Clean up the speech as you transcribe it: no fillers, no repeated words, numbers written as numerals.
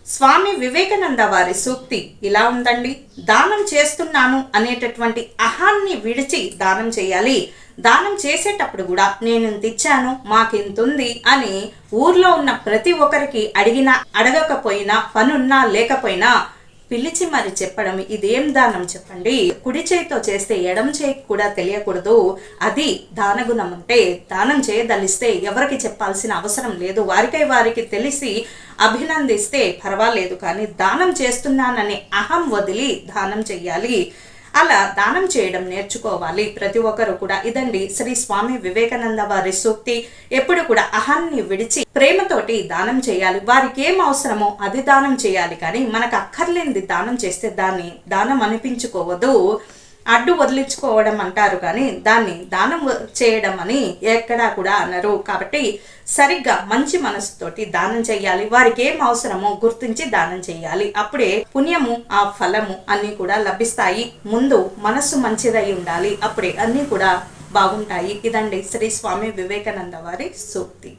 స్వామి వివేకానంద వారి సూక్తి ఇలా ఉందండి. దానం చేస్తున్నాను అనేటటువంటి అహాన్ని విడిచి దానం చేయాలి. దానం చేసేటప్పుడు కూడా నేను ఇంత ఇచ్చాను, మాకింతుంది అని ఊర్లో ఉన్న ప్రతి ఒక్కరికి అడిగినా అడగకపోయినా పనున్నా లేకపోయినా పిలిచి మరి చెప్పడం ఇదేం దానం చెప్పండి. కుడి చేయితో చేస్తే ఎడమ చేయికి కూడా తెలియకూడదు. అది దానగుణం. అంటే దానం చేయదలిస్తే ఎవరికి చెప్పాల్సిన అవసరం లేదు. వారికి తెలిసి అభినందిస్తే పర్వాలేదు, కానీ దానం చేస్తున్నానని అహం వదిలి దానం చెయ్యాలి. అలా దానం చేయడం నేర్చుకోవాలి ప్రతి ఒక్కరు కూడా. ఇదండి శ్రీ స్వామి వివేకానంద వారి సూక్తి. ఎప్పుడు కూడా అహాన్ని విడిచి ప్రేమతోటి దానం చేయాలి. వారికి ఏం అవసరమో అది దానం చేయాలి, కానీ మనకు అక్కర్లేనిది దానం చేస్తే దాన్ని దానం అనిపించుకోవద్దు. అడ్డు వదిలించుకోవడం అంటారు, కానీ దాన్ని దానం చేయడం అని ఎక్కడా కూడా అనరు. కాబట్టి సరిగ్గా మంచి మనసుతోటి దానం చేయాలి. వారికి ఏం అవసరమో గుర్తించి దానం చేయాలి. అప్పుడే పుణ్యము ఆ ఫలము అన్నీ కూడా లభిస్తాయి. ముందు మనస్సు మంచిదై ఉండాలి, అప్పుడే అన్నీ కూడా బాగుంటాయి. ఇదండి శ్రీ స్వామి వివేకానంద వారి సూక్తి.